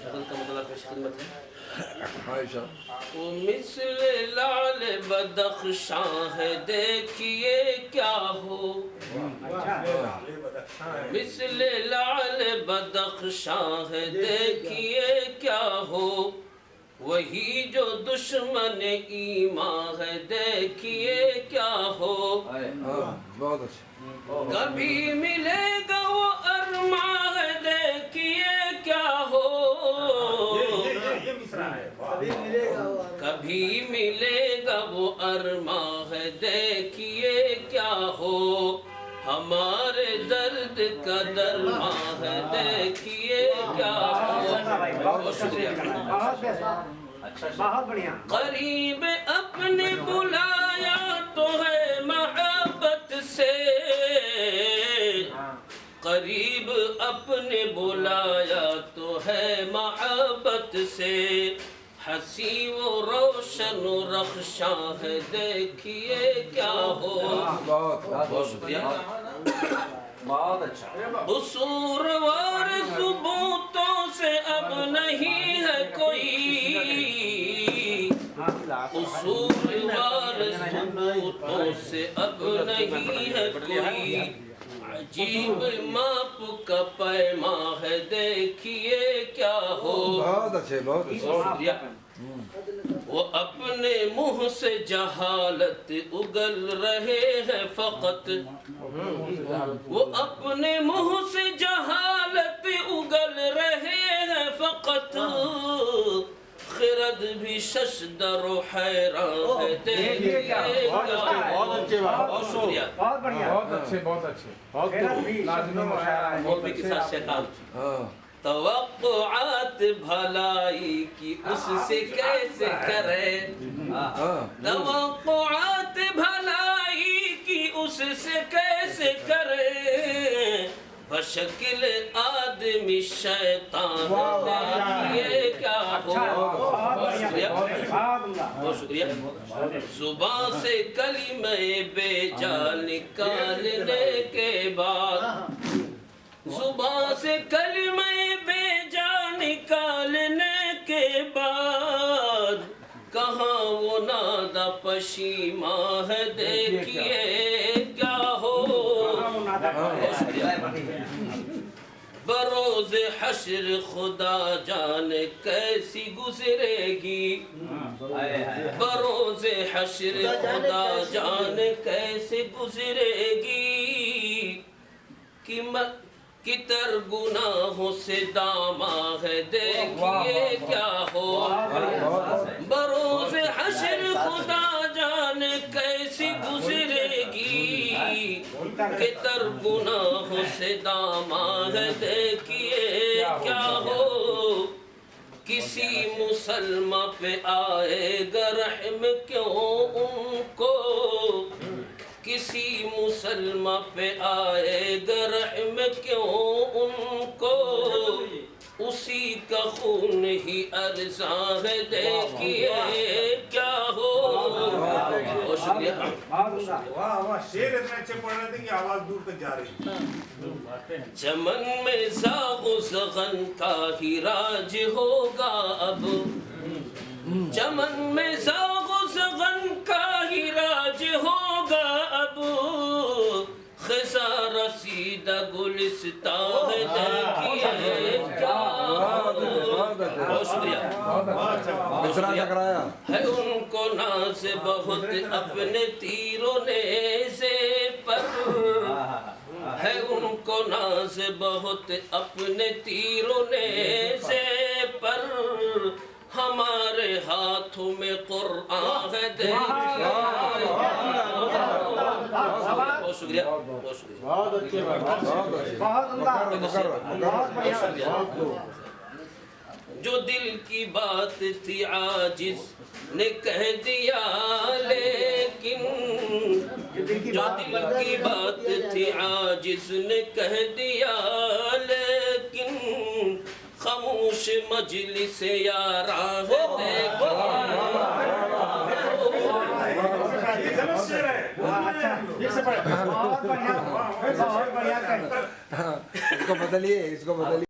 غزل کا مطلب پیش خدمت ہے۔ عائشہ وہ مثل لال بدخشاں ہے دیکھیے کیا ہو، مثل لال بدخشاں ہے دیکھیے کیا ہو، وہی جو دشمن ایمان ہے دیکھیے کیا ہو، بہت اچھا۔ کبھی ملے گا وہ ارماں ہے دیکھیے کیا ہو، کبھی ملے گا وہ ارماں ہے دیکھیے کیا ہو، ہمارے درد کا درماں ہے دیکھیے کیا ہو۔ بہت شکریہ، بہت بڑھیا۔ قریب اپنے بلایا تو ہے محبت سے، قریب اپنے بلایا تو ہے محبت سے، ہنسی وہ روشن و رخشاں ہے دیکھیے کیا ہو۔ بہت شکریہ۔ بہت اچھا۔ قصوروار ثبوتوں سے اب نہیں ہے کوئی، قصوروار ثبوتوں سے اب نہیں ہے کوئی، عجیب ماپ کا پیماں ہے دیکھیے کیا ہو۔ بہت اچھے، بہت اچھے۔ وہ اپنے منہ سے جہالت اگل رہے ہیں فقط، وہ اپنے منہ سے جہالت اگل رہے ہیں فقط، خرد بھی ششدر و حیران ہے دیکھیے کیا ہو۔ بہت شکریہ۔ بہت بڑھیا۔ بہت اچھے، بہت اچھے، مولوی کے ساتھ شیطان۔ توقعات بھلائی کی اس سے کیسے کرے، توقعات بھلائی کی اس سے کیسے کرے، بشکل آدمی شیطان دیکھیے کیا ہو۔ بہت شکریہ، بہت شکریہ۔ زبان سے کلمہ بے جا نکالنے کے بعد، زبان سے کلمہ بے جا نکالنے کے بعد، کہاں وہ نادہ پشیماں ہے دیکھیے کیا ہو۔ بروز حشر خدا جانے کیسی گزرے گی، بروز حشر خدا جانے کیسے گزرے گی، کتر گناہوں سے داماں ہے دیکھیے کیا ہو۔ بروز حشر خدا جانے کیسی گزرے گی، کتر گناہوں سے داماں ہے دیکھیے کیا ہو، کسی مسلمہ پہ آئے گا رحم کیوں ان کو، کسی مسلمہ پہ آئے گا رحم کیوں ان کو، اسی کا خون ہی ارزاں ہے دیکھیے کیا ہو۔ بہت شکریہ۔ شیر اتنے اچھے پڑھ رہے تھے کہ آواز دور تک جا رہی ہے۔ چمن میں زاغ و زغن کا ہی راج ہوگا اب، چمن میں زاغ و زغن کا ہی راج ہوگا اب، خزاں رسیدہ گلستان ہے دیکھیے کیا ہو۔ بہت شکریہ، بہت شکریہ۔ ہے ان کو ناز بہت اپنے تیروں نیزے پر، ہے ان کو ناز بہت اپنے تیروں نیزے پر، ہمارے ہاتھوں میں قرآن ہے دیکھیے۔ بہت شکریہ، بہت شکریہ۔ جو دل کی بات تھی عاجز نے کہہ دیا، لیکن جو دل کی بات تھی عاجز نے کہہ دیا، لیکن خاموش مجلس یاراں ہے دیکھیے۔ اس کو بدلیے، اس کو بدلیے۔